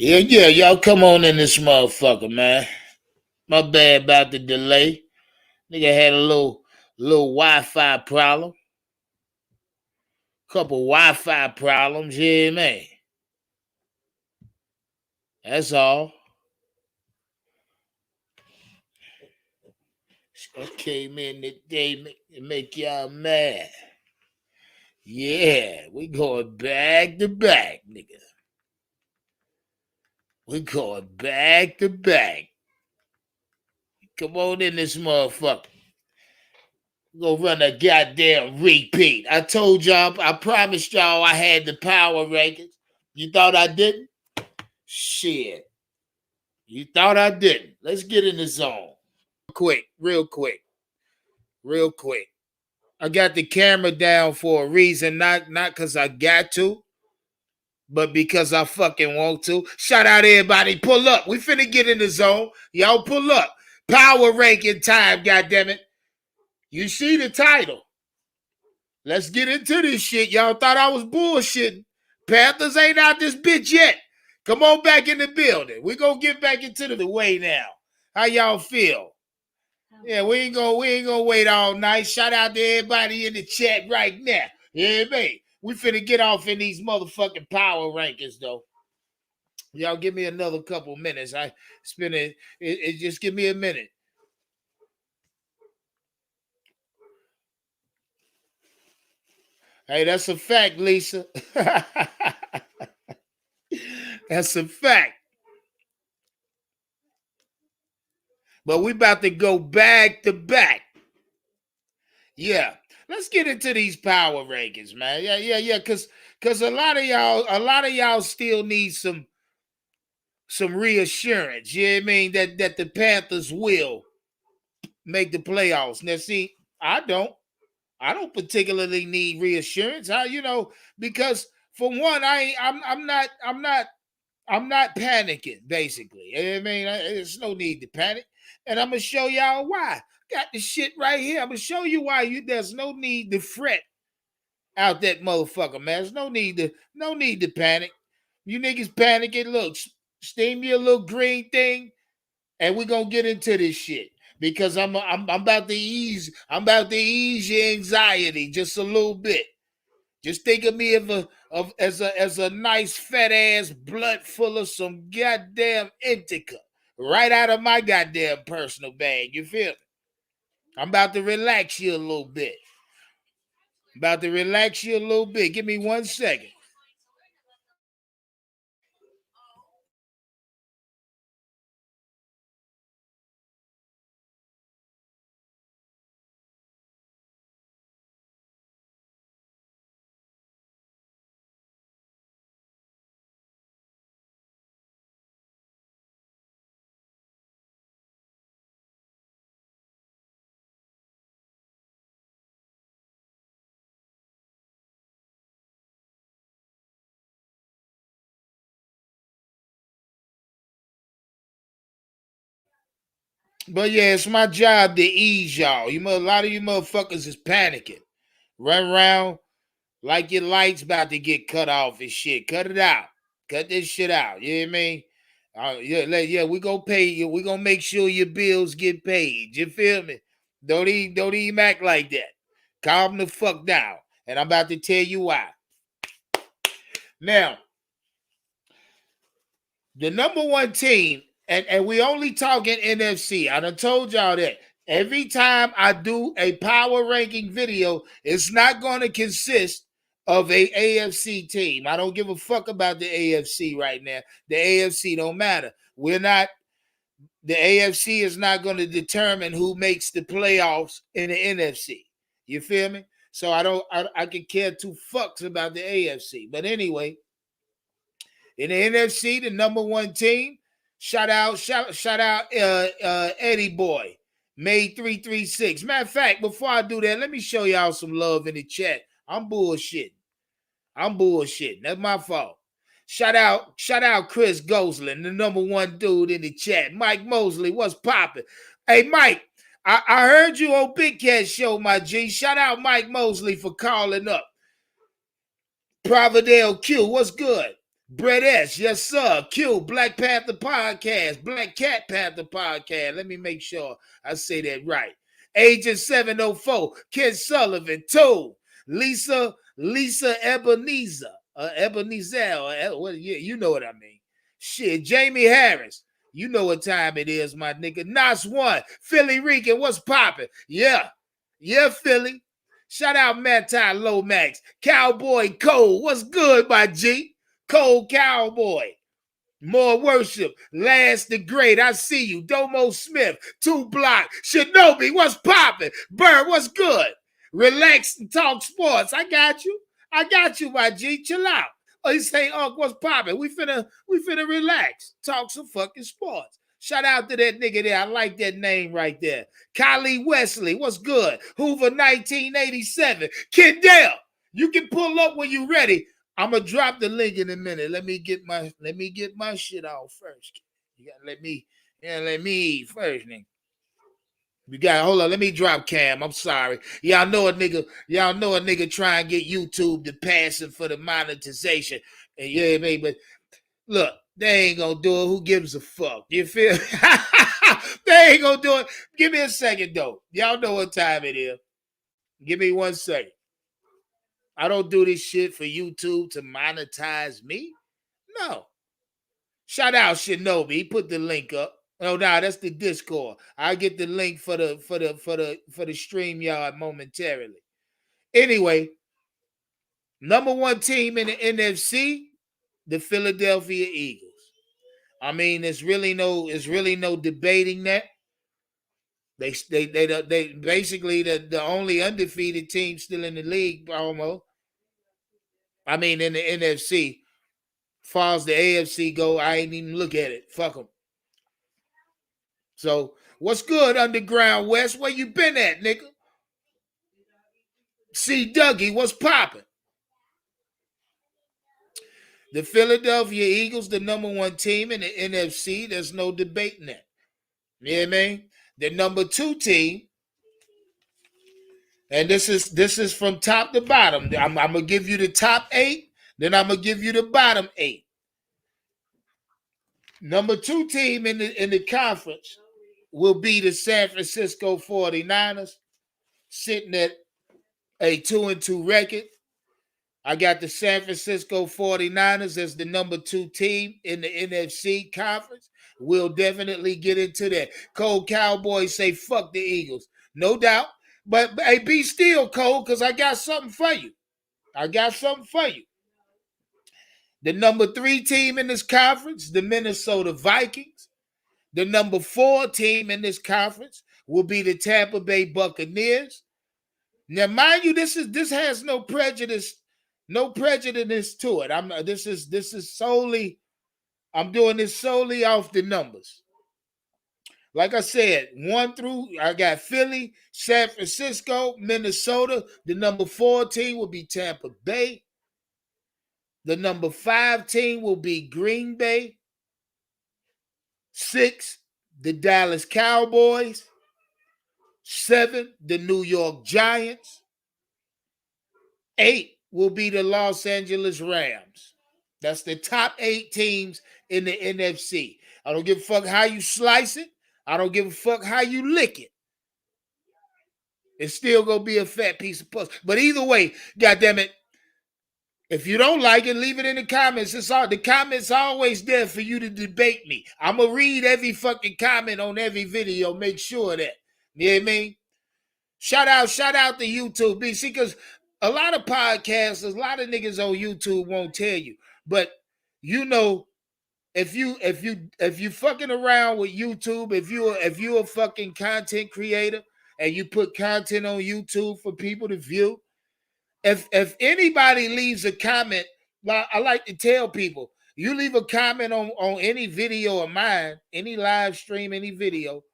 Yeah, y'all come on in this motherfucker, man. My bad about the delay. Nigga had a little Wi-Fi problem. Couple Wi-Fi problems, yeah, man. That's all. I came in today to make y'all mad. Yeah, we going back to back, nigga. We going back to back. Come on in this motherfucker. We gonna run a goddamn repeat. I told y'all, I promised y'all I had the power rankings. You thought I didn't? Shit. You thought I didn't. Let's get in the zone. Real quick. I got the camera down for a reason, not because I got to, but because I fucking want to. Shout out everybody. Pull up. We finna get in the zone. Y'all pull up. Power ranking time, goddammit. You see the title. Let's get into this shit. Y'all thought I was bullshitting. Panthers ain't out this bitch yet. Come on back in the building. We gonna get back into the way now. How y'all feel? Yeah, we ain't gonna wait all night. Shout out to everybody in the chat right now. Yeah, man. We finna get off in these motherfucking power rankings though. Y'all give me another couple minutes. I spend it just give me a minute. Hey, that's a fact, Lisa. That's a fact. But we about to go back to back. Yeah. Let's get into these power rankings, man. Yeah. Cause a lot of y'all still need some reassurance. You know what I mean? That the Panthers will make the playoffs. Now see, I don't particularly need reassurance. Because for one, I'm not panicking, basically. You know what I mean? There's no need to panic. And I'm gonna show y'all why. Got the shit right here. I'm gonna show you why there's no need to fret out that motherfucker, man. There's no need to panic. You niggas panicking. Look, steam your little green thing, and we're gonna get into this shit. Because I'm about to ease your anxiety just a little bit. Just think of me as a nice fat ass blood full of some goddamn indica right out of my goddamn personal bag. You feel me? I'm about to relax you a little bit. Give me 1 second. But yeah, it's my job to ease y'all. A lot of you motherfuckers is panicking. Run around like your lights about to get cut off and shit. Cut it out. Cut this shit out. You know what I mean? We gonna pay you. We gonna make sure your bills get paid. You feel me? Don't even act like that. Calm the fuck down. And I'm about to tell you why. Now, the number one team, and we only talking NFC. I done told y'all that. Every time I do a power ranking video, it's not going to consist of a AFC team. I don't give a fuck about the AFC right now. The AFC don't matter. The AFC is not going to determine who makes the playoffs in the NFC. You feel me? So I could care two fucks about the AFC. But anyway, in the NFC, the number one team, shout out Eddie Boy, May 336. Matter of fact, before I do that, let me show y'all some love in the chat. I'm bullshitting. That's my fault. Shout out Chris Gosling, the number one dude in the chat. Mike Mosley, what's popping? Hey, Mike, I heard you on Big Cat Show, my G. Shout out Mike Mosley for calling up. Providel Q, what's good? Brett S, yes, sir. Q, Black Panther Podcast, Black Cat Panther Podcast. Let me make sure I say that right. Agent 704, Ken Sullivan, 2. Lisa Ebenezer, you know what I mean. Shit, Jamie Harris, you know what time it is, my nigga. Nas 1, Philly Rican, what's popping? Yeah, Philly. Shout out Matai Lomax, Cowboy Cole, what's good, my G? Cold Cowboy. More worship. Last the Great. I see you. Domo Smith. 2 Block. Shinobi. What's popping? Bird. What's good? Relax and talk sports. I got you. My G. Chill out. Oh, you say, Unc, what's popping? We finna relax. Talk some fucking sports. Shout out to that nigga there. I like that name right there. Kylie Wesley. What's good? Hoover 1987. Kendall. You can pull up when you ready. I'm gonna drop the link in a minute. Let me get my shit out first. You gotta let me eat first, nigga. You got hold on. Let me drop cam. I'm sorry. Y'all know a nigga try and get YouTube to pass it for the monetization. And yeah, man, but look, they ain't gonna do it. Who gives a fuck? You feel? They ain't gonna do it. Give me a second though. Y'all know what time it is. Give me 1 second. I don't do this shit for YouTube to monetize me. No. Shout out Shinobi. He put the link up. Oh, nah, that's the Discord. I get the link for the StreamYard momentarily. Anyway, number 1 team in the NFC, the Philadelphia Eagles. I mean, there's really no debating that. They basically the only undefeated team still in the league almost. I mean, in the NFC. Far as the AFC go, I ain't even look at it. Fuck them. So, what's good, Underground West? Where you been at, nigga? C. Dougie, what's popping? The Philadelphia Eagles, the number 1 team in the NFC. There's no debating that. You know what I mean? The number 2 team, and this is from top to bottom. I'm gonna give you the top 8, then I'm gonna give you the bottom 8. Number 2 team in the conference will be the San Francisco 49ers, sitting at a 2-2 record. I got the San Francisco 49ers as the number 2 team in the NFC conference. We'll definitely get into that. Cold Cowboys say fuck the Eagles. No doubt. But hey, be still, Cole, because I got something for you. The number 3 team in this conference, the Minnesota Vikings. The number 4 team in this conference will be the Tampa Bay Buccaneers. Now, mind you, this has no prejudice to it. I'm doing this solely off the numbers. Like I said, 1 through, I got Philly, San Francisco, Minnesota. The number 4 team will be Tampa Bay. The number 5 team will be Green Bay. 6, the Dallas Cowboys. 7, the New York Giants. 8 will be the Los Angeles Rams. That's the top 8 teams in the NFC. I don't give a fuck how you slice it. I don't give a fuck how you lick it. It's still going to be a fat piece of puss. But either way, goddammit, if you don't like it, leave it in the comments. The comments are always there for you to debate me. I'm going to read every fucking comment on every video. Make sure of that. You know what I mean? Shout out to YouTube. See, because a lot of podcasters, a lot of niggas on YouTube won't tell you. But you know, if you fucking around with YouTube, if you're a fucking content creator and you put content on YouTube for people to view, if anybody leaves a comment, I like to tell people, you leave a comment on any video of mine, any live stream, any video,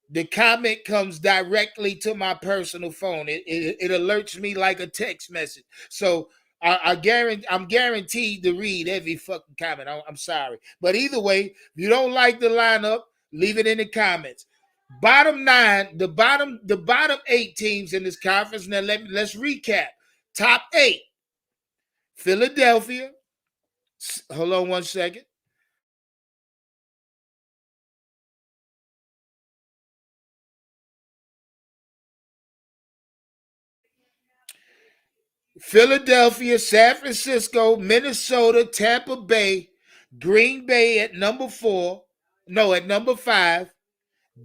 the comment comes directly to my personal phone. It alerts me like a text message. So I'm guaranteed to read every fucking comment. I'm sorry. But either way, if you don't like the lineup, leave it in the comments. Bottom 9, the bottom 8 teams in this conference. Now let's recap. Top 8, Philadelphia, Hold on 1 second. Philadelphia, San Francisco, Minnesota, Tampa Bay, Green Bay at number 4. No, at number 5.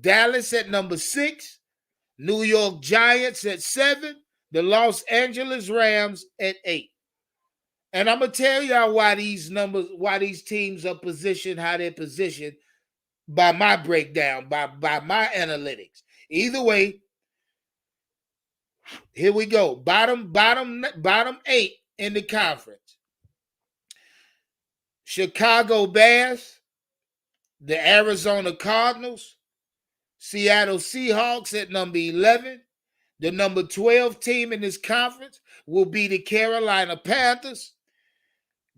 Dallas at number 6. New York Giants at 7. The Los Angeles Rams at 8. And I'm gonna tell y'all why these numbers, why these teams are positioned, how they're positioned by my breakdown, by my analytics. Either way, here we go. Bottom 8 in the conference. Chicago Bears, the Arizona Cardinals, Seattle Seahawks at number 11. The number 12 team in this conference will be the Carolina Panthers.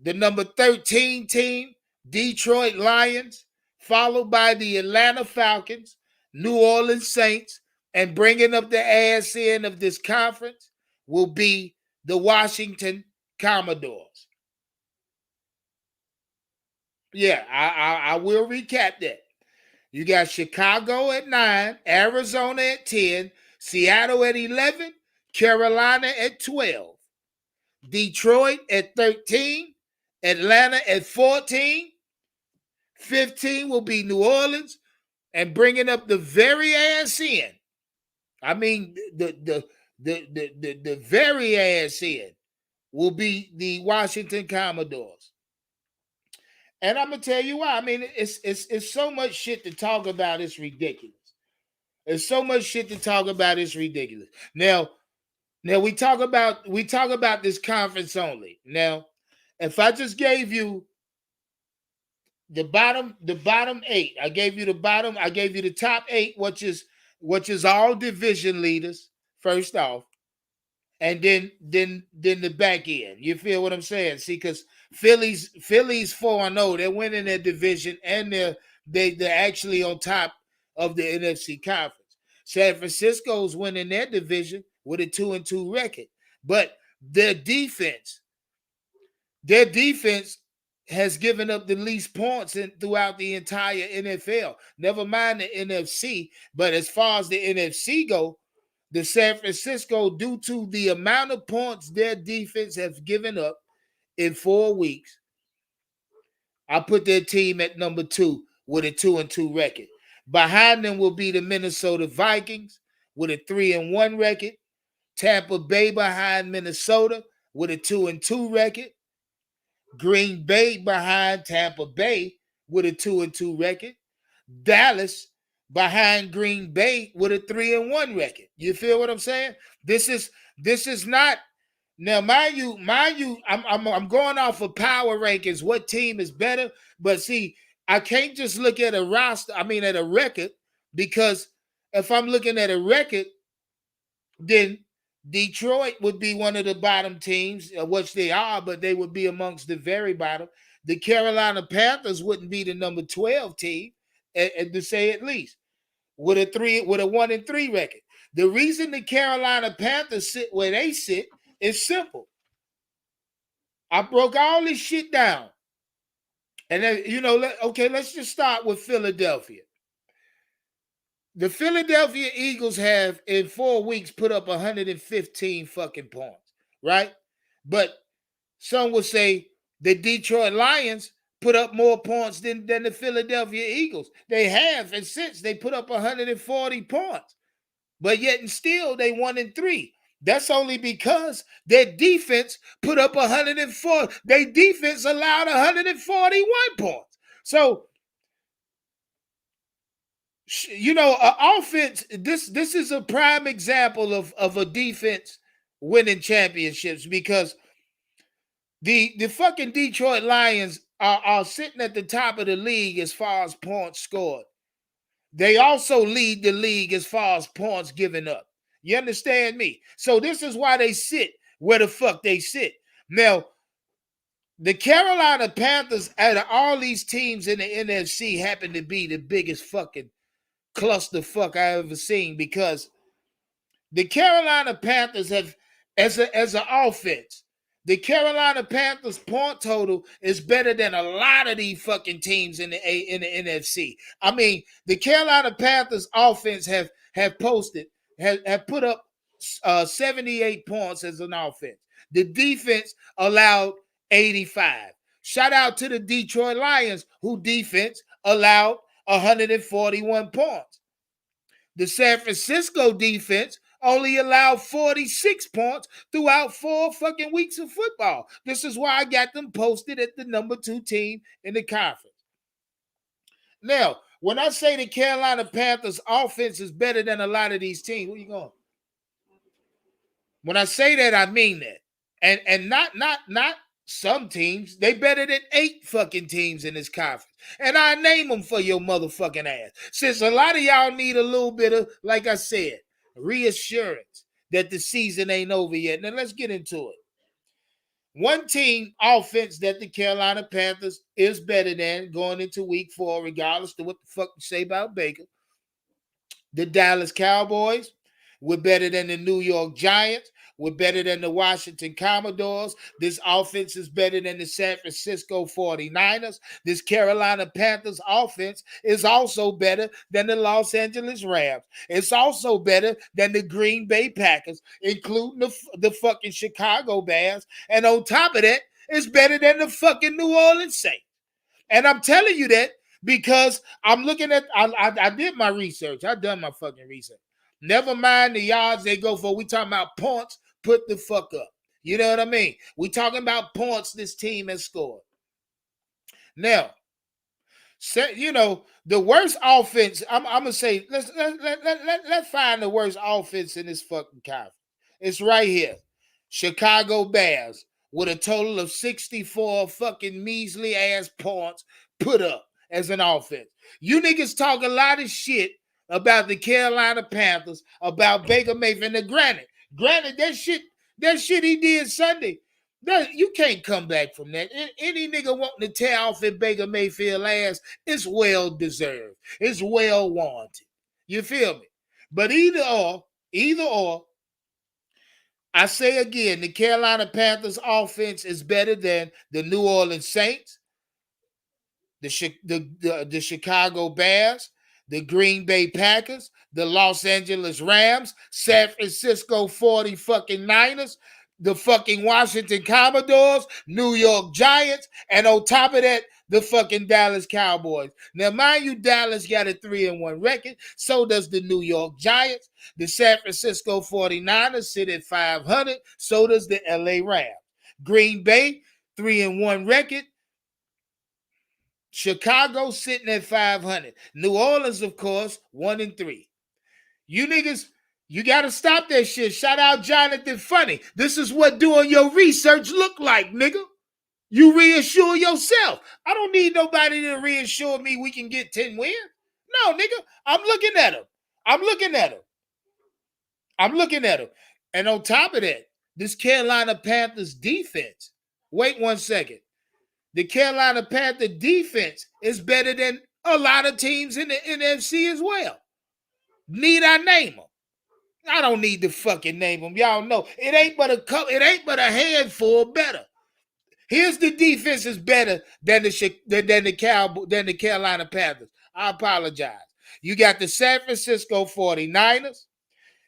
The number 13 team, Detroit Lions, followed by the Atlanta Falcons, New Orleans Saints, and bringing up the ass end of this conference will be the Washington Commodores. Yeah, I will recap that. You got Chicago at 9, Arizona at 10, Seattle at 11, Carolina at 12, Detroit at 13, Atlanta at 14, 15 will be New Orleans, and bringing up the very ass end. I mean, the very ass end will be the Washington Commodores. And I'm gonna tell you why. I mean, it's so much shit to talk about. It's ridiculous. There's so much shit to talk about. It's ridiculous. Now we talk about this conference only. Now, if I just gave you the bottom 8, I gave you the top 8, which is all division leaders. First off, and then the back end. You feel what I'm saying? See, because Philly's 4-0. They're winning their division, and they're actually on top of the NFC conference. San Francisco's winning their division with a 2-2 record, but their defense has given up the least points throughout the entire NFL. Never mind the NFC, but as far as the NFC go, the San Francisco, due to the amount of points their defense has given up in 4 weeks, I put their team at number 2 with a 2-2 record. Behind them will be the Minnesota Vikings with a 3-1 record. Tampa Bay behind Minnesota with a 2-2 record. Green Bay behind Tampa Bay with a 2-2 record. Dallas behind Green Bay with a 3-1 record. You feel what I'm saying? This is not, now mind you, I'm going off of power rankings. What team is better? But see, I can't just look at a roster. I mean, at a record, because if I'm looking at a record, then Detroit would be one of the bottom teams, which they are, but they would be amongst the very bottom. The Carolina Panthers wouldn't be the number 12 team, and to say at least, with a 1-3 record. The reason the Carolina Panthers sit where they sit is simple. I broke all this shit down. And then, let's just start with Philadelphia. The Philadelphia Eagles have, in 4 weeks, put up 115 fucking points, right? But some would say the Detroit Lions put up more points than the Philadelphia Eagles. They have, and since they put up 140 points. But yet and still, they 1-3. That's only because their defense put up 104. Their defense allowed 141 points. So, offense, this is a prime example of a defense winning championships, because the fucking Detroit Lions are sitting at the top of the league as far as points scored. They also lead the league as far as points given up. You understand me? So this is why they sit where the fuck they sit. Now, the Carolina Panthers, out of all these teams in the NFC, happen to be the biggest fucking clusterfuck I ever seen, because the Carolina Panthers have, as an offense, The Carolina Panthers point total is better than a lot of these fucking teams in the NFC. I mean, the Carolina Panthers offense have posted have put up 78 points as an offense. The defense allowed 85. Shout out to the Detroit Lions, who defense allowed 141 points. The San Francisco defense only allowed 46 points throughout 4 fucking weeks of football. This is why I got them posted at the number 2 team in the conference. Now, when I say the Carolina Panthers offense is better than a lot of these teams, where you going? When I say that, I mean that. And not some teams. They better than 8 fucking teams in this conference. And I name them for your motherfucking ass. Since a lot of y'all need a little bit of, like I said, reassurance that the season ain't over yet. Now let's get into it. One team offense that the Carolina Panthers is better than going into week 4, regardless of what the fuck you say about Baker. The Dallas Cowboys. We're better than the New York Giants. We're better than the Washington Commodores. This offense is better than the San Francisco 49ers. This Carolina Panthers offense is also better than the Los Angeles Rams. It's also better than the Green Bay Packers, including the fucking Chicago Bears. And on top of that, it's better than the fucking New Orleans Saints. And I'm telling you that because I'm looking at, I did my research. I done my fucking research. Never mind the yards they go for. We talking about points, put the fuck up. You know what I mean? We talking about points this team has scored. Now, you know, the worst offense, I'm going to say, let's find the worst offense in this fucking conference. It's right here. Chicago Bears with a total of 64 fucking measly ass points put up as an offense. You niggas talk a lot of shit about the Carolina Panthers, about Baker Mayfield. And granted, that shit he did Sunday, you can't come back from that. Any nigga wanting to tear off in Baker Mayfield ass, it's well deserved. It's well warranted. You feel me? But either or, I say again, the Carolina Panthers offense is better than the New Orleans Saints, the Chicago Bears, the Green Bay Packers, the Los Angeles Rams, San Francisco 40 fucking Niners, the fucking Washington Commodores, New York Giants, and on top of that, the fucking Dallas Cowboys. Now, mind you, Dallas got a 3-1 record. So does the New York Giants. The San Francisco 49ers sit at 500. So does the LA Rams. Green Bay, 3-1 record. Chicago sitting at 500. New Orleans, of course, 1-3. You niggas, you got to stop that shit. Shout out Jonathan Funny. This is what doing your research look like, nigga. You reassure yourself. I don't need nobody to reassure me we can get 10 wins. No, nigga, I'm looking at them. I'm looking at them. And on top of that, this Carolina Panthers defense, wait 1 second. The Carolina Panther defense is better than a lot of teams in the NFC as well. Need I name them? I don't need to fucking name them. Y'all know it ain't but a handful better. Here's the defense is better than the Carolina Panthers. I apologize. You got the San Francisco 49ers.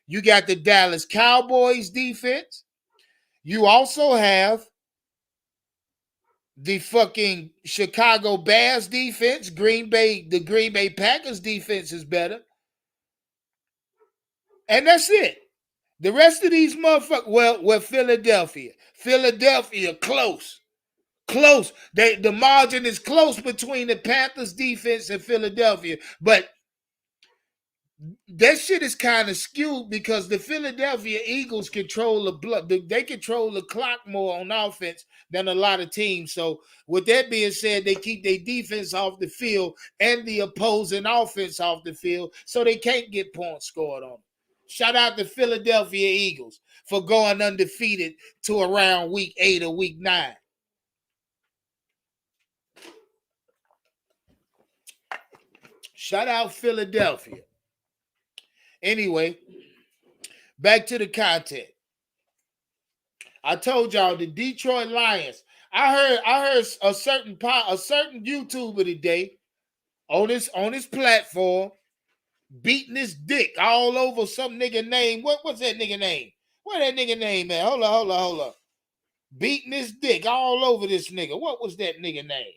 You got the Dallas Cowboys defense. You also have the fucking Chicago Bears defense. The Green Bay Packers defense is better. And that's it. The rest of these motherfuckers, well, Philadelphia. Philadelphia, close. The margin is close between the Panthers defense and Philadelphia. But that shit is kind of skewed because the Philadelphia Eagles control they control the clock more on offense than a lot of teams. So with that being said, they keep their defense off the field and the opposing offense off the field, so they can't get points scored on them. Shout out to Philadelphia Eagles for going undefeated to around week 8 or week 9. Shout out Philadelphia. Anyway, back to the content. I told y'all the Detroit Lions. I heard a certain YouTuber today on his platform beating his dick all over some nigga name. What's that nigga name? What that nigga name, man? Hold on. Beating his dick all over this nigga. What was that nigga name?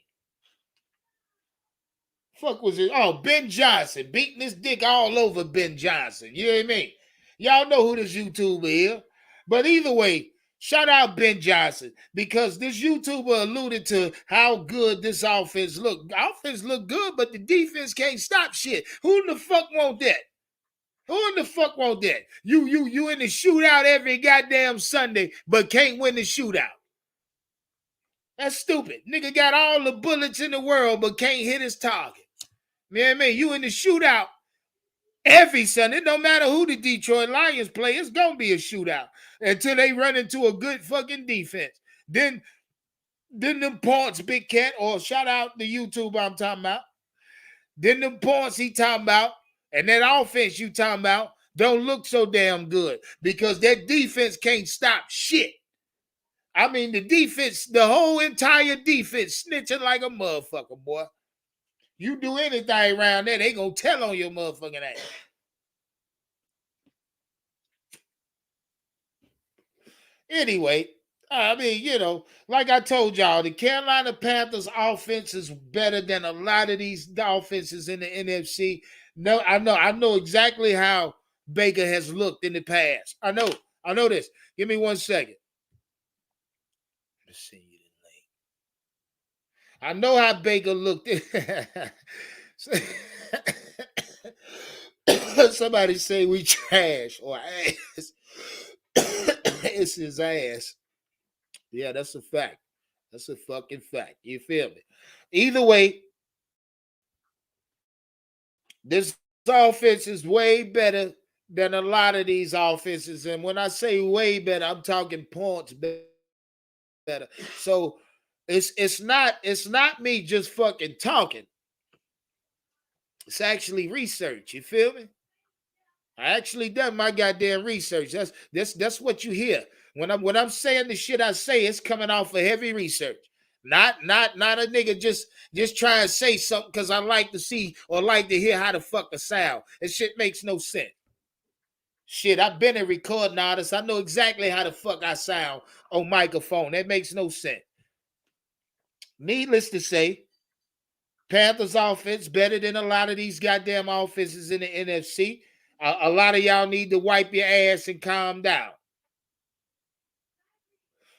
Fuck was it? Oh, Ben Johnson. Beating his dick all over Ben Johnson. You know what I mean? Y'all know who this YouTuber is. But either way, shout out Ben Johnson because this YouTuber alluded to how good this offense look. The offense look good, but the defense can't stop shit. Who in the fuck want that? Who in the fuck want that? You in the shootout every goddamn Sunday, but can't win the shootout. That's stupid. Nigga got all the bullets in the world, but can't hit his target. You know what I mean? You in the shootout every Sunday. No matter who the Detroit Lions play, it's gonna be a shootout until they run into a good fucking defense. Then them points, Big Cat, or shout out the YouTube I'm talking about. Then them points he talking about, and that offense you talking about don't look so damn good because that defense can't stop shit. I mean, the defense, the whole entire defense snitching like a motherfucker, boy. You do anything around there, they gonna tell on your motherfucking ass. Anyway, I mean, like I told y'all, the Carolina Panthers offense is better than a lot of these offenses in the NFC. No, I know exactly how Baker has looked in the past. I know this. Give me 1 second. Let's see you the link. I know how Baker looked. Somebody say we trash or ass. It's his ass. Yeah, that's a fact. That's a fucking fact. You feel me? Either way, this offense is way better than a lot of these offenses. And when I say way better, I'm talking points better. So it's not me just fucking talking. It's actually research. You feel me? I actually done my goddamn research. That's what you hear. When I'm saying the shit I say, it's coming off of heavy research. Not a nigga just try and say something because I like to see or like to hear how the fuck it sound. That shit makes no sense. Shit, I've been a recording artist. I know exactly how the fuck I sound on microphone. That makes no sense. Needless to say, Panthers offense better than a lot of these goddamn offenses in the NFC. A lot of y'all need to wipe your ass and calm down.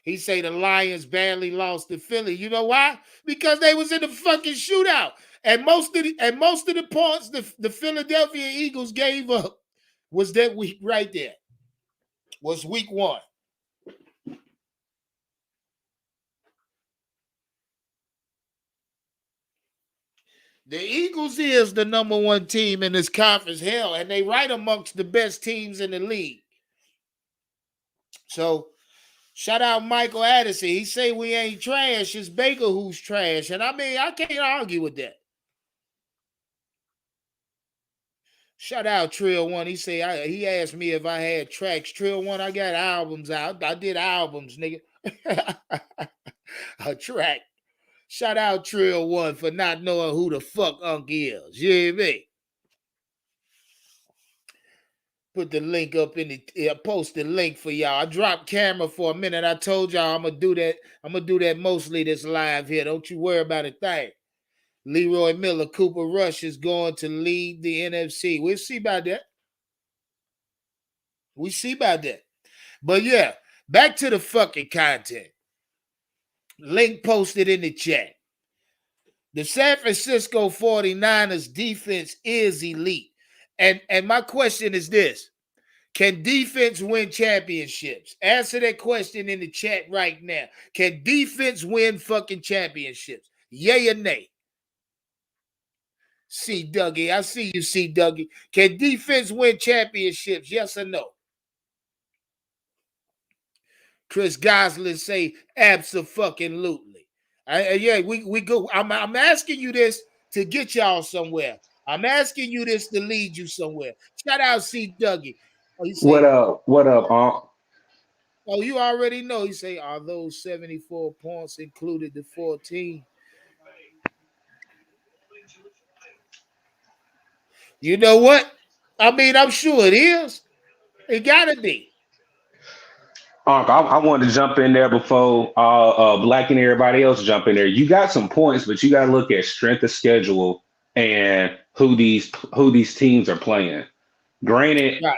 He say the Lions badly lost to Philly. You know why? Because they was in the fucking shootout. And most of the points the Philadelphia Eagles gave up was that week right there. Was week 1. The Eagles is the number 1 team in this conference, hell, and they right amongst the best teams in the league. So, shout out Michael Addison. He say we ain't trash. It's Baker who's trash. And I mean, I can't argue with that. Shout out Trill One. He say he asked me if I had tracks. Trill One, I got albums out. I did albums, nigga. A track. Shout out Trill One for not knowing who the fuck Unc is. You hear me? Put the link up in the post the link for y'all. I dropped camera for a minute. I told y'all I'm gonna do that. I'm gonna do that mostly this live here. Don't you worry about a thing. Leroy Miller, Cooper Rush is going to lead the NFC. We'll see about that. We see about that. But yeah, back to the fucking content. Link posted in the chat. The San Francisco 49ers defense is elite. And my question is this. Can defense win championships? Answer that question in the chat right now. Can defense win fucking championships? Yay or nay? C. Dougie. I see you, C. Dougie. Can defense win championships? Yes or no? Chris Gosling say abso-fucking-lutely. Yeah, we go. I'm asking you this to get y'all somewhere. I'm asking you this to lead you somewhere. Shout out C. Dougie. What up? What up, Unc? Oh, you already know. You say, are those 74 points included the 14? You know what? I mean, I'm sure it is. It gotta be. I wanted to jump in there before Black and everybody else jump in there. You got some points, but you got to look at strength of schedule and who these teams are playing. Granted, Right.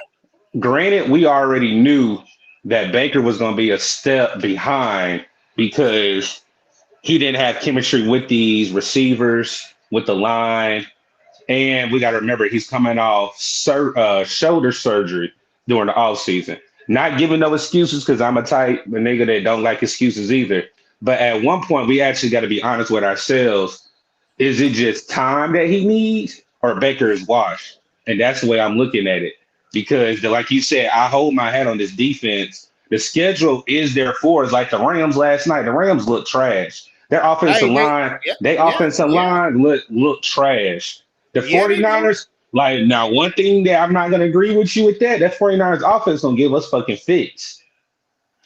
granted, we already knew that Baker was going to be a step behind because he didn't have chemistry with these receivers, with the line, and we got to remember he's coming off shoulder surgery during the off season. Not giving no excuses because I'm a type of nigga that don't like excuses either. But at one point, we actually got to be honest with ourselves. Is it just time that he needs, or Baker is washed? And that's the way I'm looking at it. Because, like you said, I hold my hat on this defense. The schedule is there for us. Like the Rams last night, the Rams look trash. Their offensive Hey, line, yeah, they yeah, offensive yeah, line look trash. The yeah, they do. 49ers, like now, one thing that I'm not gonna agree with you with that 49ers offense gonna give us fucking fits.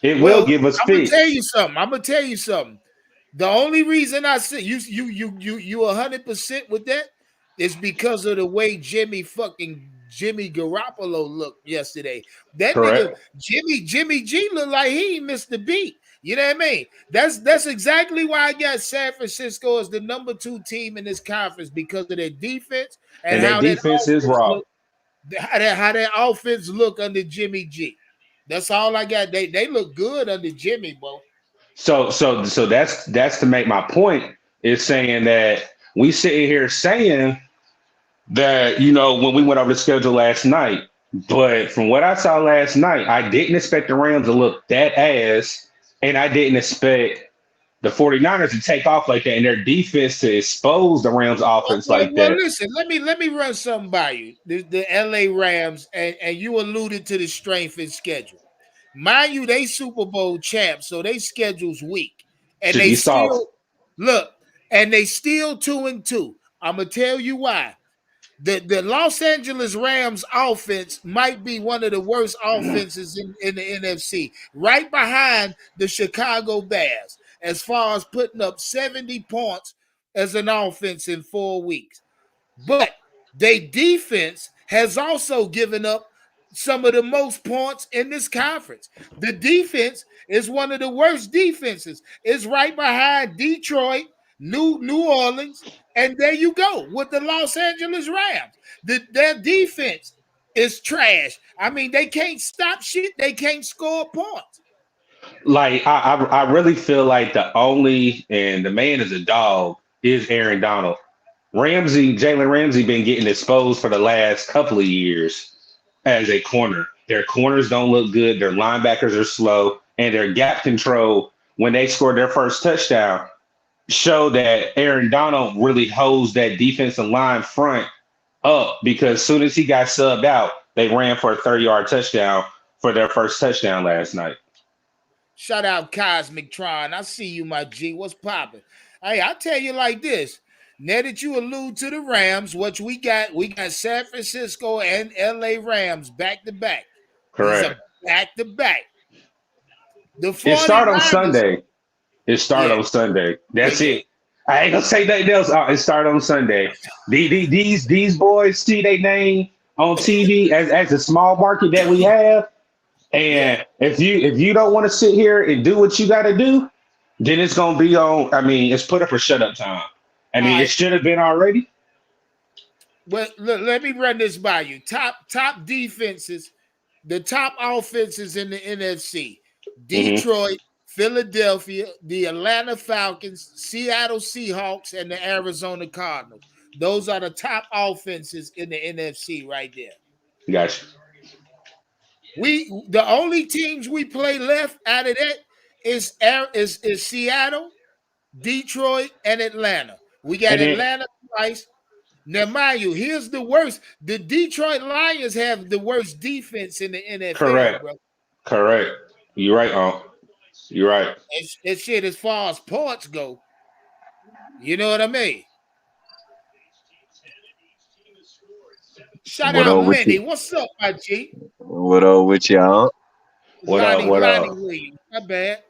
It will Well, give us I'm gonna tell fits. you something. I'm gonna tell you something. The only reason I say you 100% with that is because of the way Jimmy Garoppolo looked yesterday. That nigga Correct. Jimmy G looked like he missed the beat. You know what I mean? That's exactly why I got San Francisco as the number 2 team in this conference because of their defense and And that how that defense is offense raw. look, how that offense look under Jimmy G. That's all I got. They look good under Jimmy, bro. So that's to make my point is saying that we sitting here saying that when we went over the schedule last night, but from what I saw last night, I didn't expect the Rams to look that ass, and I didn't expect the 49ers to take off like that and their defense to expose the Rams Well, offense well, like well, that. listen. Let me run something by you. The L.A. Rams, and you alluded to the strength and schedule. Mind you, they Super Bowl champs, so they schedule's weak, and Should they be soft. still look, and they still 2-2. I'm gonna tell you why. The Los Angeles Rams offense might be one of the worst offenses in the NFC, right behind the Chicago Bears, as far as putting up 70 points as an offense in 4 weeks. But their defense has also given up some of the most points in this conference. The defense is one of the worst defenses. It's right behind Detroit, New Orleans, and there you go with the Los Angeles Rams. Their defense is trash. I mean, they can't stop shit. They can't score points. Like I really feel like the only and the man is a dog is Aaron Donald. Jalen Ramsey been getting exposed for the last couple of years as a corner. Their corners don't look good. Their linebackers are slow, and their gap control when they scored their first touchdown show that Aaron Donald really holds that defensive line front up because as soon as he got subbed out, they ran for a 30-yard touchdown for their first touchdown last night. Shout out Cosmic Tron. I see you, my G. What's popping? Hey, I tell you like this. Now that you allude to the Rams, which we got San Francisco and LA Rams back to back. These are Correct. back to back. The It start on 49ers, Sunday. It start yeah, on Sunday. yeah, That's yeah. it. I ain't gonna say nothing else. It start on Sunday. These boys see their name on TV as a small market that we have. Yeah. And if you don't want to sit here and do what you got to do, then it's gonna be on. I mean, it's put up or shut up time. I All mean, it right. should have been already. Well, let me run this by you. Top defenses, the top offenses in the NFC: Hmm. Detroit, Philadelphia, the Atlanta Falcons, Seattle Seahawks, and the Arizona Cardinals. Those are the top offenses in the NFC right there. Gotcha. The only teams we play left out of that is Seattle, Detroit, and Atlanta. We got And then Atlanta twice. Now, mind you, here's the worst. The Detroit Lions have the worst defense in the NFL, correct, bro. correct. You're right, you're right. It's shit as far as points go. You know what I mean? Shout What out up with Lenny. you? What's up, my G? What up with y'all? What up? Lonnie What Lonnie up? Williams. My bad.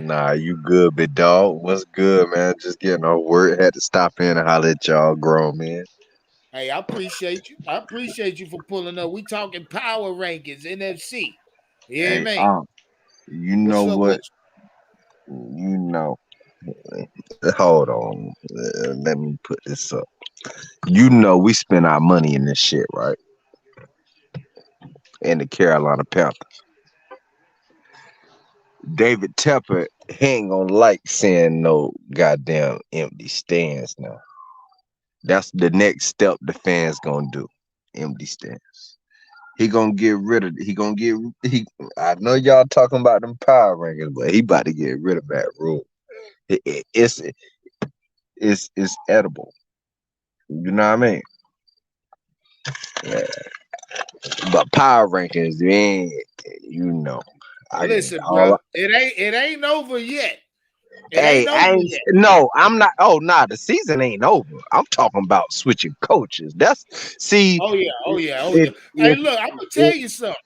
Nah, you good, big dog. What's good, man? Just getting off work. Had to stop in and holler at y'all grown man. Hey, I appreciate you. I appreciate you for pulling up. We talking power rankings, NFC. Yeah, Hey, man. you know What's up what? with you? You know. Hold on. Let me put this up. You know we spend our money in this shit, right? In the Carolina Panthers. David Tepper he ain't gonna like seeing no goddamn empty stands now. That's the next step the fans gonna do. Empty stands. He gonna get rid of. He gonna get. He. I know y'all talking about them power rankings, but he about to get rid of that rule. It's edible. You know what I mean? Yeah. But power rankings, you ain't. You know. I Listen, all. bro. It ain't over yet. It Hey, ain't over I ain't. yet. No, I'm not. Oh, nah. The season ain't over. I'm talking about switching coaches. That's see. Oh yeah, oh yeah, oh yeah. If Hey, if look, I'm gonna tell if, you something.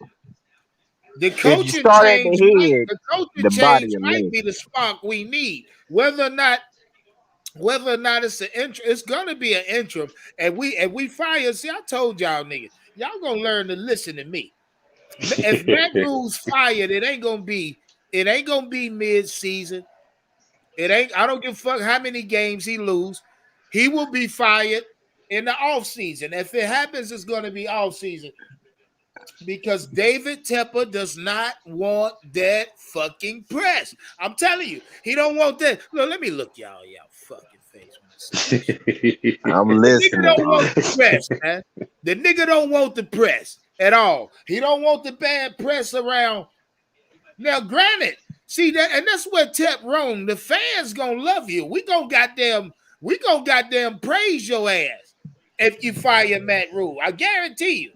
The if you coaching start at the change might head, the coaching the body change will might live. be the spark we need. Whether or not it's an interim, it's gonna be an interim. And we fire. See, I told y'all niggas, y'all gonna learn to listen to me. If Matt Rule's fired, it ain't gonna be mid-season. It ain't. I don't give a fuck how many games he lose. He will be fired in the offseason. If it happens, it's gonna be offseason because David Tepper does not want that fucking press. I'm telling you, he don't want that. Look, let me look y'all fucking face when I say this shit. I'm The nigga listening. don't want the press, man. The nigga don't want the press at all. He don't want the bad press around. Now, granted, see that, and that's where Tep wrong. The fans gonna love you. We gonna goddamn praise your ass if you fire Matt Rule. I guarantee you.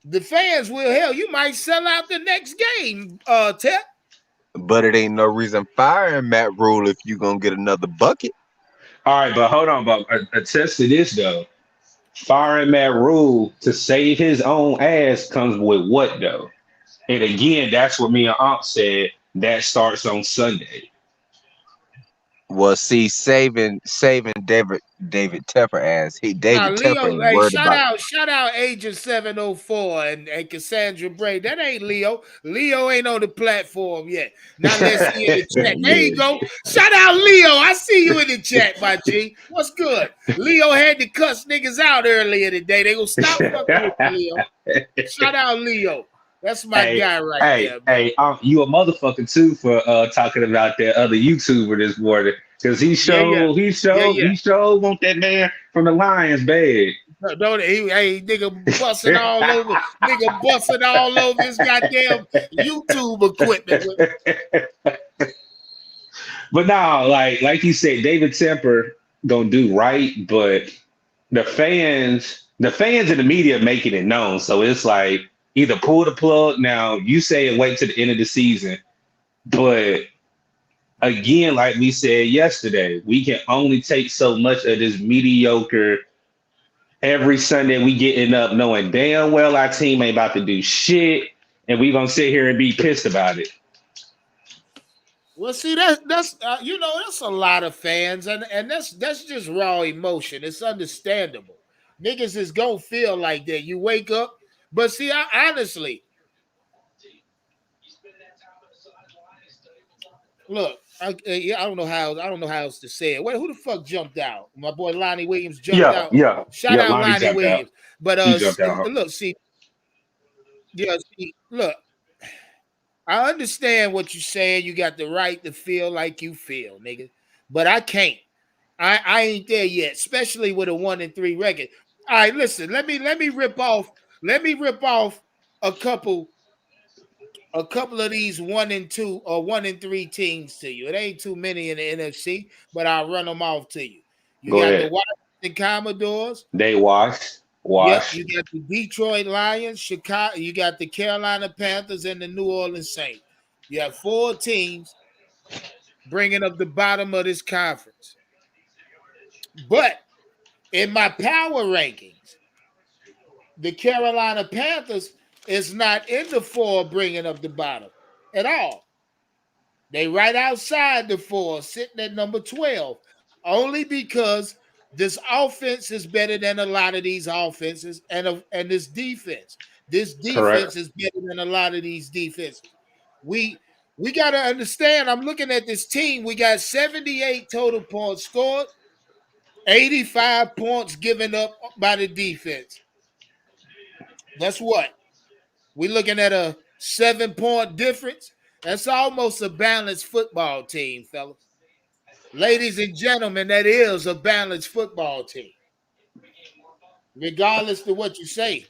The fans will. Hell, you might sell out the next game, Tep. But it ain't no reason firing Matt Rule if you gonna get another bucket. All right, but hold on, but attest to this though. Firing Matt Rule to save his own ass comes with what though? And again, that's what me and Aunt said. That starts on Sunday. Well, see, saving David Tepper ass. He Now, David Tepper Leo, ain't hey, worried shout about. out, shout out Agent 704 and Cassandra Bray. That ain't Leo. Leo ain't on the platform yet. Not unless he in the chat. There you Yeah, go. Shout out Leo. I see you in the chat, my G. What's good? Leo had to cuss niggas out earlier today. They gonna stop fucking with you, Leo. Shout out Leo. That's my Hey, guy right hey, there, man. hey, you a motherfucker too for talking about that other YouTuber this morning. Cause he Yeah, yeah. showed he Yeah, showed yeah. he showed want that man from the Lions bad. Don't he? Hey, nigga busting all over, nigga busting all over his goddamn YouTube equipment. But no, like you said, David Temper gonna do right, but the fans and the media making it known. So it's like either pull the plug now. You say and wait to the end of the season, but again, like we said yesterday, we can only take so much of this mediocre. Every Sunday we getting up knowing damn well our team ain't about to do shit, and we gonna sit here and be pissed about it. Well, see, that's a lot of fans, and that's just raw emotion. It's understandable. Niggas is gonna feel like that. You wake up, but see, honestly, look, yeah, I don't know how else to say it. Wait, who the fuck jumped out? My boy Lonnie Williams jumped Yeah, out. yeah, Shout yeah. out Lonnie Lonnie jumped out. Williams. But He jumped out. look, see, yeah, see, look, I understand what you're saying. You got the right to feel like you feel, nigga, but I can't. I ain't there yet, especially with a 1-3 record. All right, listen. Let me rip off. Let me rip off a couple of these 1-2 or 1-3 teams to you. It ain't too many in the NFC, but I'll run them off to you. You Go got the ahead. Washington Commodores. They washed, Yep. washed. You got the Detroit Lions, Chicago. You got the Carolina Panthers and the New Orleans Saints. You have four teams bringing up the bottom of this conference. But in my power rankings, the Carolina Panthers is not in the four bringing up the bottom at all. They right outside the four, sitting at number 12, only because this offense is better than a lot of these offenses and this defense. This Correct. defense is better than a lot of these defenses. We we got to understand, I'm looking at this team. We got 78 total points scored, 85 points given up by the defense. That's what? We're looking at a 7-point difference. That's almost a balanced football team, fellas. Ladies and gentlemen, that is a balanced football team, regardless of what you say.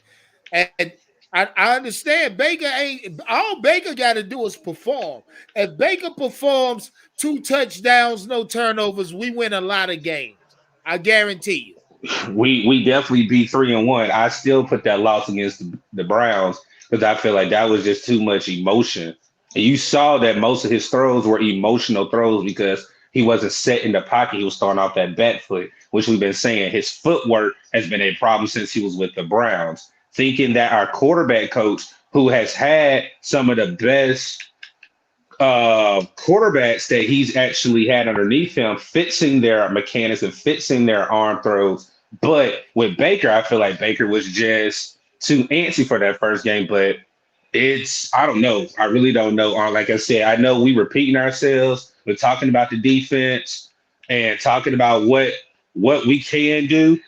And I understand Baker ain't all Baker got to do is perform. If Baker performs 2 touchdowns, no turnovers, we win a lot of games. I guarantee you. We definitely beat 3-1. I still put that loss against the Browns because I feel like that was just too much emotion. And you saw that most of his throws were emotional throws because he wasn't set in the pocket. He was throwing off that back foot, which we've been saying his footwork has been a problem since he was with the Browns. Thinking that our quarterback coach, who has had some of the best quarterbacks that he's actually had underneath him, fixing their mechanics and fixing their arm throws. But with Baker, I feel like Baker was just too antsy for that first game. But I don't know. I really don't know. Like I said, I know we repeating ourselves. We're talking about the defense and talking about what we can do.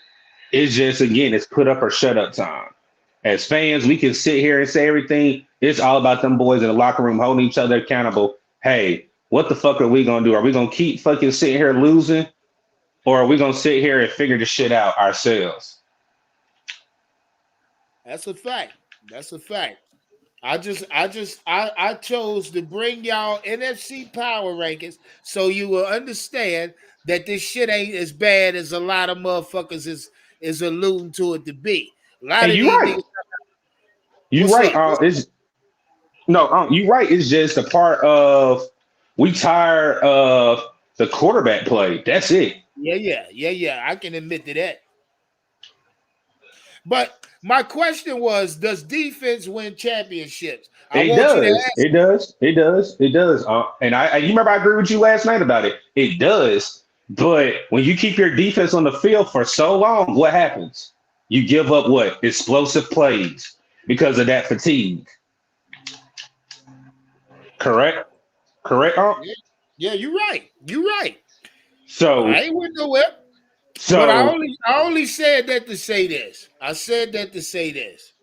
It's just, again, it's put up or shut up time. As fans, we can sit here and say everything. It's all about them boys in the locker room holding each other accountable. Hey, what the fuck are we gonna do? Are we gonna keep fucking sitting here losing, or are we gonna sit here and figure the shit out ourselves? That's a fact. That's a fact. I chose to bring y'all NFC power rankings so you will understand that this shit ain't as bad as a lot of motherfuckers is alluding to it to be. A lot And of you're these right. niggas, You're what's right. up? It's no. You're right. It's just a part of we tired of the quarterback play. That's it. Yeah. I can admit to that. But my question was, does defense win championships? I It want you to does. ask. It does. It does. It does. And you remember I agreed with you last night about it. It does. But when you keep your defense on the field for so long, what happens? You give up what? Explosive plays because of that fatigue. Correct? Correct? Yeah, yeah, you're right. You're right. So I ain't went nowhere. But I so only said that to say this. I said that to say this.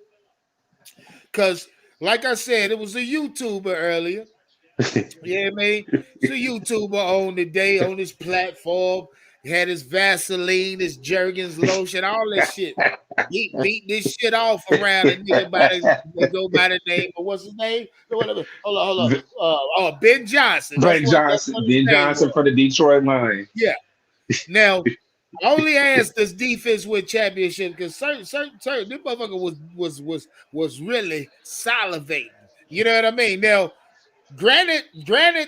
Because, like I said, it was a YouTuber earlier. Yeah, man. It's a YouTuber on the day on this platform. He had his Vaseline, his Jergens lotion, all that shit. Beat this shit off around a nigga that go by the name of what's his name? Whatever. Hold on. Ben Johnson. That's what his Ben name Johnson was. for the Detroit Lions. Yeah. Now, I only asked this defense win championship because certain this motherfucker was really salivating. You know what I mean? Now, granted,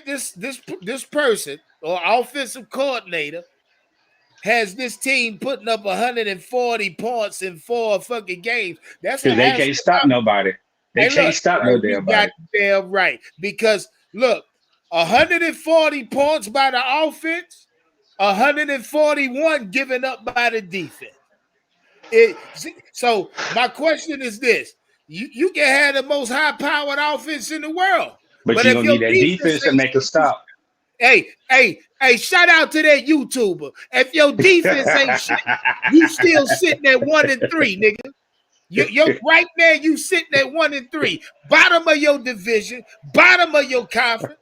this person or offensive coordinator has this team putting up 140 points in 4 fucking games. That's an Because they can't stop astronomical. nobody. They Hey, can't look, stop no you damn got body. damn right because look, 140 points by the offense, 141 given up by the defense. So my question is this: you can have the most high-powered offense in the world, But but you're if gonna your need that defense defense to ain't make a stop. hey, shout out to that YouTuber. If your defense ain't shit, you still sitting at 1-3, nigga. You're right there. You sitting at 1-3, bottom of your division, bottom of your conference,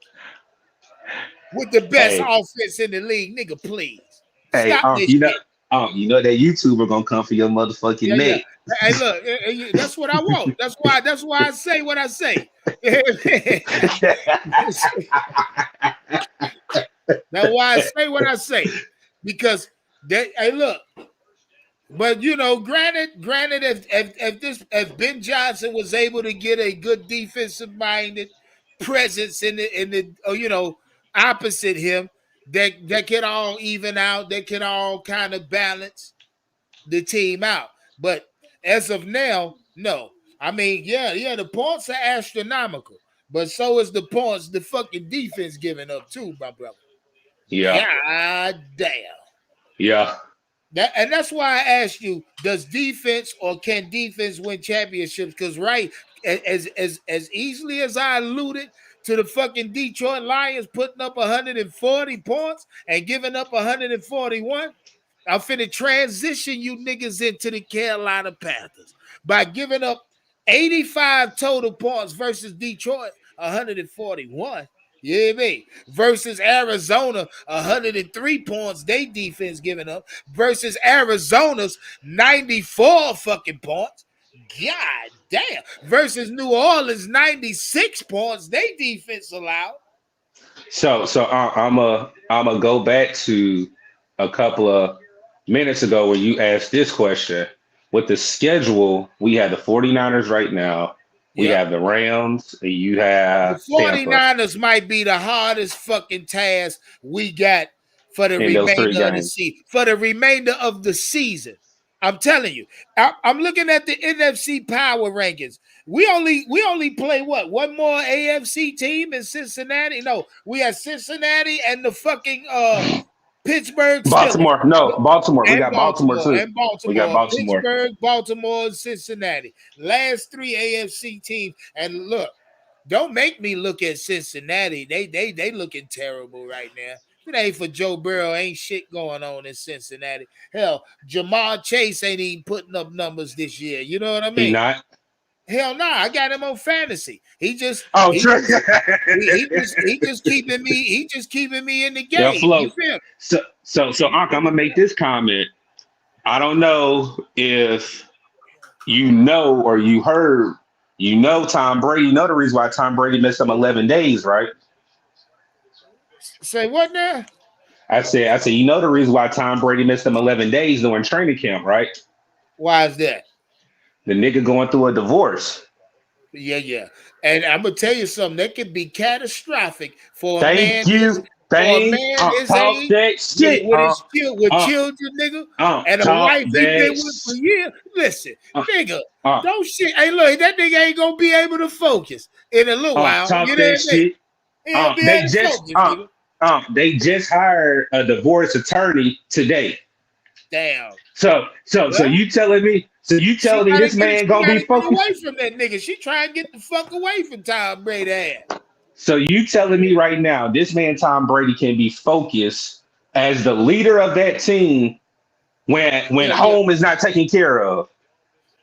with the best Hey, offense in the league, nigga. Please hey, stop this shit. You know that YouTuber gonna come for your motherfucking Yeah. neck. Hey, look, that's what I want. That's why I say what I say. That's why I say what I say. Because hey, look, but granted, if Ben Johnson was able to get a good defensive minded presence in the opposite him, that can all even out, that can all kind of balance the team out. But as of now, no. I mean, yeah, the points are astronomical, but so is the points the fucking defense giving up too, my brother. Yeah, God damn. yeah. That's why I asked you: does defense or can defense win championships? Because right, as easily as I alluded to the fucking Detroit Lions putting up 140 points and giving up 141, I'm finna transition you niggas into the Carolina Panthers by giving up 85 total points versus Detroit 141. You hear me? Versus Arizona, 103 points they defense giving up versus Arizona's 94 fucking points. God damn. Versus New Orleans, 96 points they defense allowed. I'm a go back to a couple of minutes ago where you asked this question. With the schedule, we have the 49ers right now. We Yep. have the Rams. And you The have Tampa 49ers might be the hardest fucking task we got for the in those three remainder of the games. season. For the remainder of the season. I'm telling you. I'm looking at the NFC power rankings. We only play what? One more AFC team in Cincinnati? No, we have Cincinnati and the fucking Pittsburgh Steelers. Baltimore. No, Baltimore. We And got Baltimore Baltimore, too. and We got Baltimore, Baltimore. Pittsburgh, Baltimore, and Cincinnati. Last three AFC teams. And look, don't make me look at Cincinnati. They looking terrible right now. If it ain't for Joe Burrow, ain't shit going on in Cincinnati. Hell, Jamar Chase ain't even putting up numbers this year. You know what I He mean? not. Hell no, I got him on fantasy. He just Oh, he true. just he just keeping me in the They'll game. You float. feel me? So, Unc, I'm gonna make this comment. I don't know if you know or you heard. Tom Brady. You know the reason why Tom Brady missed them 11 days, right? Say what now? I said, the reason why Tom Brady missed them 11 days during training camp, right? Why is that? The nigga going through a divorce. Yeah. And I'm gonna tell you something that could be catastrophic for a Thank man his you. Thank his talk age that shit. with Uh, children, nigga, and a talk wife he been that with for years. Listen, uh, nigga, uh, don't shit. Hey, look, that nigga ain't gonna be able to focus in a little while. talk You know that what I mean? shit. He'll be They able to just focus, nigga. they just hired a divorce attorney today. Damn. So Well, you she telling me gotta this get man gonna be away focused? from that nigga. She trying to get the fuck away from Tom Brady ass. So you telling me right now this man Tom Brady can be focused as the leader of that team when Yeah. home is not taken care of?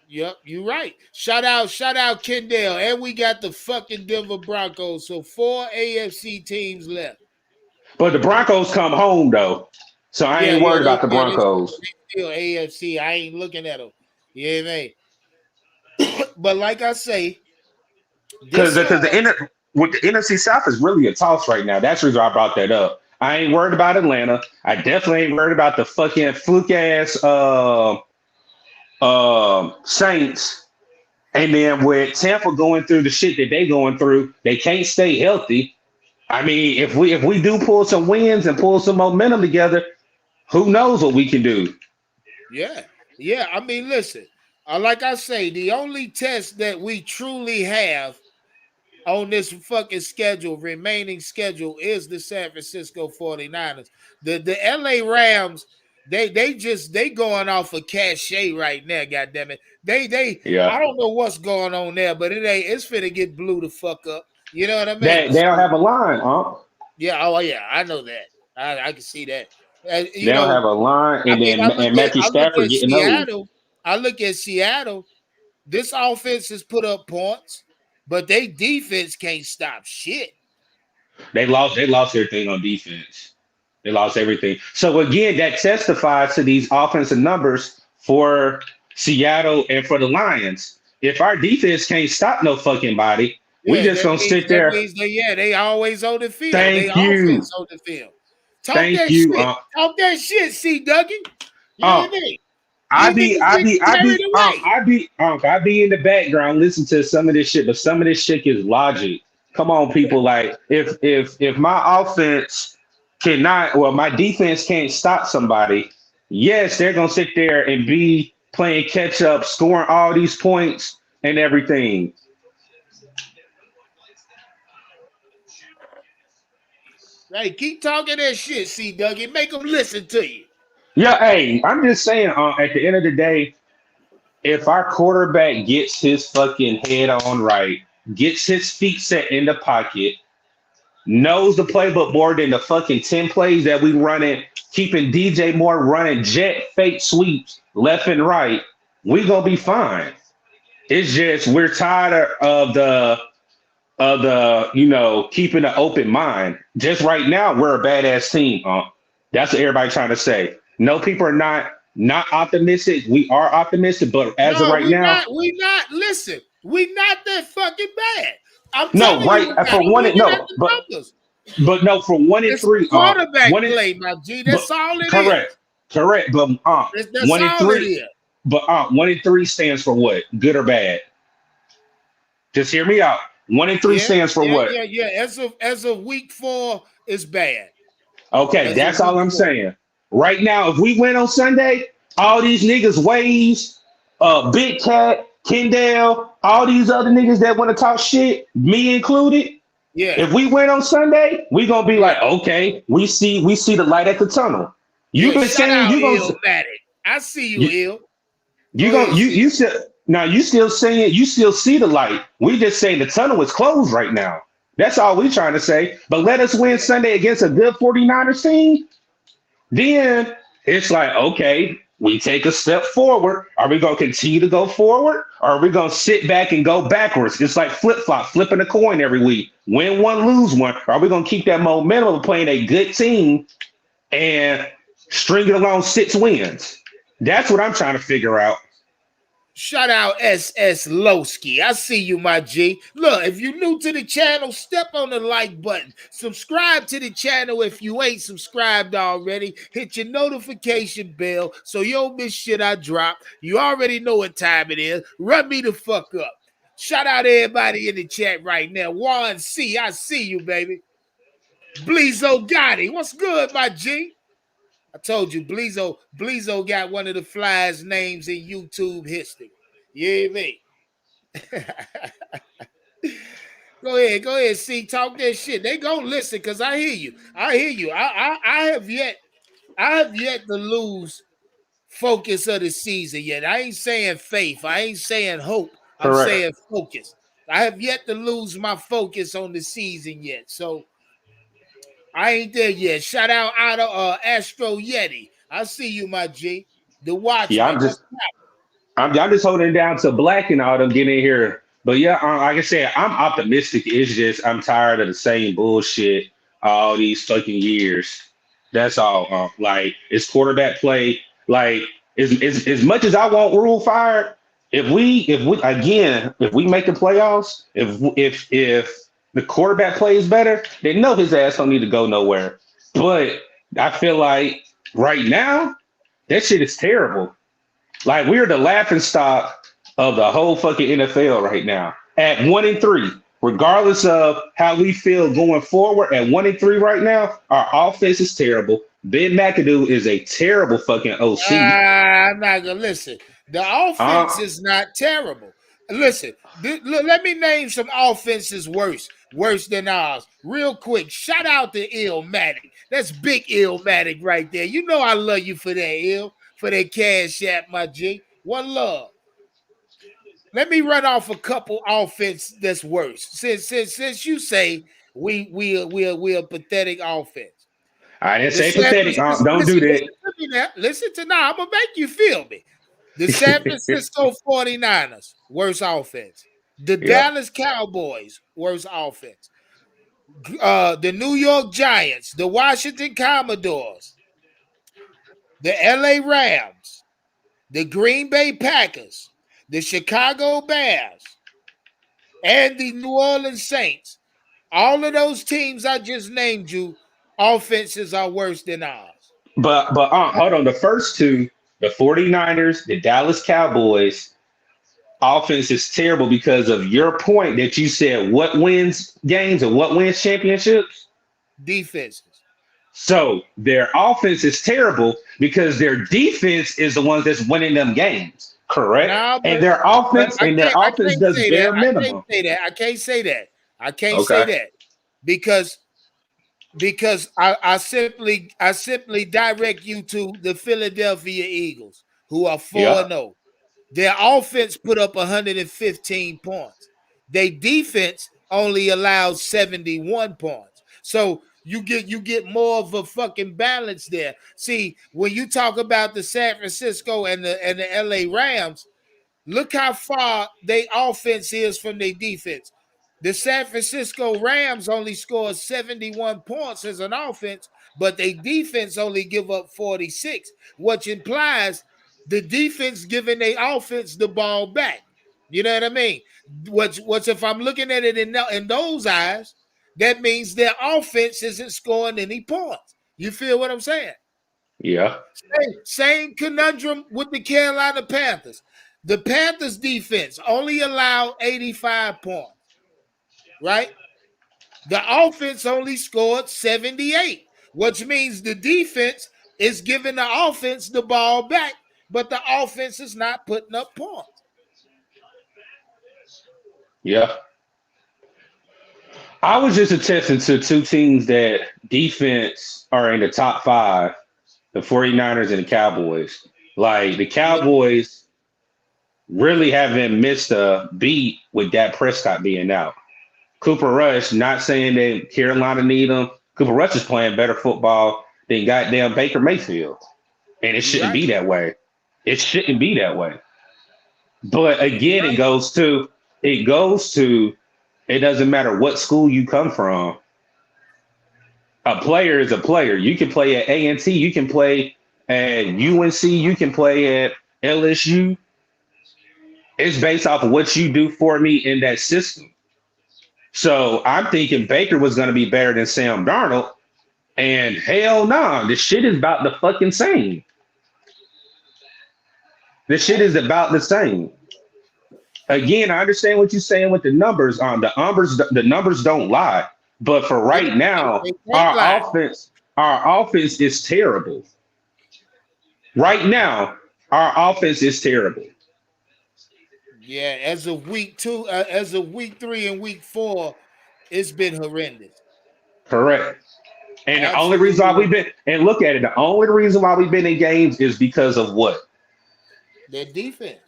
Yep, you're right. Shout out Kendall. And we got the fucking Denver Broncos. So 4 AFC teams left. But the Broncos come home though, so I ain't worried about the They Broncos. still AFC. I ain't looking at them. You know what I mean? But like I say, Because this because with the NFC South is really a toss right now. That's the reason I brought that up. I ain't worried about Atlanta. I definitely ain't worried about the fucking fluke ass Saints. And then with Tampa going through the shit that they going through, they can't stay healthy. I mean, if we do pull some wins and pull some momentum together, who knows what we can do? yeah. I mean, listen. Like I say, the only test that we truly have on this fucking remaining schedule, is the San Francisco 49ers. The LA Rams, they going off of cachet right now, goddamn it. Yeah. I don't know what's going on there, but it's finna get blew the fuck up. You know what I They mean? they don't So, have a line, huh? yeah, oh yeah, I know that. I can see that. And They don't have a line, I and mean, then and Matthew I look Stafford at getting old. Seattle. I look at Seattle. This offense has put up points, but they defense can't stop shit. They lost everything on defense. They lost everything. So again, that testifies to these offensive numbers for Seattle and for the Lions. If our defense can't stop no fucking body, we Yeah, just gonna sit there. they always on the field. They Thank you, offense on the field. thank you. Talk that shit, C Dougie. You know Uh, what I mean? I These be, niggas I get be, I carried be, away. I be in the background listening to some of this shit, but some of this shit is logic. Come on, people. Like, if my offense cannot, well, my defense can't stop somebody, yes, they're gonna sit there and be playing catch up, scoring all these points, and everything. Hey, keep talking that shit, C Dougie. Make them listen to you. Yeah, hey, I'm just saying. At the end of the day, if our quarterback gets his fucking head on right, gets his feet set in the pocket, knows the playbook more than the fucking 10 plays that we running, keeping DJ Moore running jet fake sweeps left and right, we gonna be fine. It's just we're tired of the keeping an open mind. Just right now, we're a badass team. That's what everybody trying to say. No, people are not optimistic. We are optimistic, but as of No, right we now, not. We not. Listen, we not that fucking bad. I'm no, telling you, right we not. for I'm one and looking at no, the but numbers. no, for one and It's the three, quarterback one and play, my G. but That's all it is. correct, correct, but That's one and all it three, is. but 1 and 3 stands for what? Good or bad? Just hear me out. 1 and 3 Yeah, stands for yeah, what? yeah, yeah. As of week 4, it's bad. Okay, As of that's all I'm week 4. saying. Right now, if we win on Sunday, all these niggas, Waves, Big Cat, Kendall, all these other niggas that want to talk shit, me included. Yeah, If we win on Sunday, we gonna be yeah, like, okay, we see the light at the tunnel. You've yeah. been Shout saying out Illmatic. I see you, you Ill. you Go gonna ahead, you see. still now you still saying you still see the light. We just saying the tunnel is closed right now. That's all we trying to say. But let us win Yeah. Sunday against a good 49ers team. Then it's like, okay, we take a step forward. Are we going to continue to go forward? Or are we going to sit back and go backwards? It's like flip flop, flipping a coin every week. Win one, lose one. Or are we going to keep that momentum of playing a good team and string it along 6 wins? That's what I'm trying to figure out. Shout out SS Lowski. I see you, my G. Look, if you're new to the channel, step on the like button. Subscribe to the channel if you ain't subscribed already. Hit your notification bell so you don't miss shit I drop. You already know what time it is. Run me the fuck up. Shout out everybody in the chat right now. Juan C, I see you, baby. Bleezo Gotti. What's good, my G? I told you, Bleezo got one of the flyest names in YouTube history. You hear me? Go ahead. See, talk that shit. They gonna listen because I hear you. I hear you. I have yet to lose focus of the season yet. I ain't saying faith. I ain't saying hope. I'm Correct. saying focus. I have yet to lose my focus on the season yet. So I ain't there yet. Shout out of Astro Yeti. I see you, my G. The Yeah, Watchman. What's I'm just holding it down to Black and all them getting in here. But yeah, like I said, I'm optimistic. It's just I'm tired of the same bullshit all these fucking years. That's all. Like it's quarterback play. Like as much as I want Rule fired, if we make the playoffs, if the quarterback plays better, they know his ass don't need to go nowhere. But I feel like right now that shit is terrible. Like we're the laughing stock of the whole fucking NFL right now at 1 and 3. Regardless of how we feel going forward, at 1 and 3 right now, our offense is terrible. Ben McAdoo is a terrible fucking OC. I'm not gonna listen. The offense Uh, is not terrible. Listen, let me name some offenses worse than ours. Real quick, shout out to Illmatic. That's big Illmatic right there. You know I love you for that, for that cash app, my G. One love. Let me run off a couple offense that's worse. Since you say we a pathetic offense. I didn't The say San pathetic. Francisco, Don't do listen that. to me now. Listen to now. I'm gonna make you feel me. The San Francisco 49ers, worst offense. The Yeah. Dallas Cowboys, worst offense. The New York Giants, the Washington Commodores, the LA Rams, the Green Bay Packers, the Chicago Bears, and the New Orleans Saints. All of those teams I just named you, offenses are worse than ours. But hold on. The first two, the 49ers, the Dallas Cowboys, offense is terrible because of your point that you said what wins games and what wins championships. Defenses. So their offense is terrible because their defense is the ones that's winning them games. correct? Nah, And but their I offense can't does say that. bare I can't minimum. say that. I can't say that. I can't say Okay. that because I simply direct you to the Philadelphia Eagles, who are Yeah. 4-0. Their offense put up 115 points. Their defense only allowed 71 points. So you get more of a fucking balance there. See, when you talk about the San Francisco and the LA Rams, look how far their offense is from their defense. The San Francisco Rams only scored 71 points as an offense, but their defense only give up 46, which implies the defense giving their offense the ball back. You know what I mean? What's if I'm looking at it in those eyes, that means their offense isn't scoring any points. You feel what I'm saying? Yeah. Same conundrum with the Carolina Panthers. The Panthers defense only allowed 85 points, right? The offense only scored 78, which means the defense is giving the offense the ball back, but the offense is not putting up points. Yeah. I was just attesting to two teams that defense are in the top five, the 49ers and the Cowboys. Like the Yeah, Cowboys really haven't missed a beat with Dak Prescott being out. Cooper Rush, not saying that Carolina need him. Cooper Rush is playing better football than goddamn Baker Mayfield. And it you're shouldn't right. be that way. It shouldn't be that way. But You're again, right. it goes to it doesn't matter what school you come from. A player is a player. You can play at A&T, you can play at UNC, you can play at LSU. It's based off of what you do for me in that system. So I'm thinking Baker was going to be better than Sam Darnold, and hell no, the shit is about the fucking same. The shit Hey, is about the same. Again, I understand what you're saying with the numbers. The numbers don't lie. But for they, right now, they can't lie. our offense is terrible. Right now, our offense is terrible. Yeah, as of week two, as of week three and week four, it's been horrendous. Correct. And the only reason why Absolutely, look at it, the only reason why we've been in games is because of what? their defense.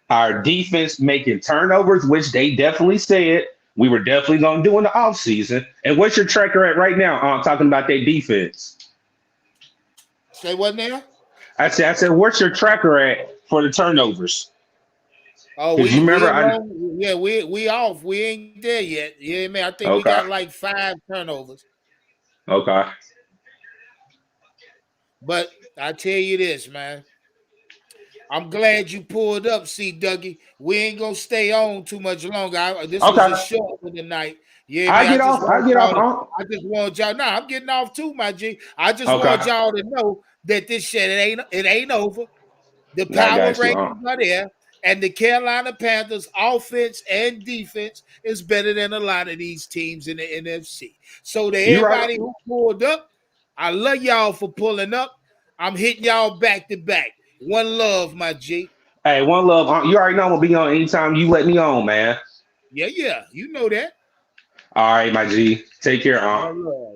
Our defense making turnovers, which they definitely said we were definitely going to do in the offseason. And what's your tracker at right now? I'm talking about their defense. Say what now? I said, what's your tracker at for the turnovers? Oh, Because you we remember, alone. Yeah, we off. We ain't there yet. Yeah, man. I think we got okay, like 5 turnovers. okay, But I tell you this, man. I'm glad you pulled up, C. Dougie. We ain't gonna stay on too much longer. This was a okay. short one tonight. Yeah, I man. get off. I get off. I just want y'all. Nah, I'm getting off too, my G. I just want Okay, y'all to know that this shit it ain't over. The I power got you. rankings are there, and the Carolina Panthers offense and defense is better than a lot of these teams in the NFC. So to You right. everybody who pulled up, I love y'all for pulling up. I'm hitting y'all back to back. One love, my G. Hey, one love. You already know I'm gonna be on anytime you let me on, man. Yeah, yeah. You know that. All right, my G. Take care, One love.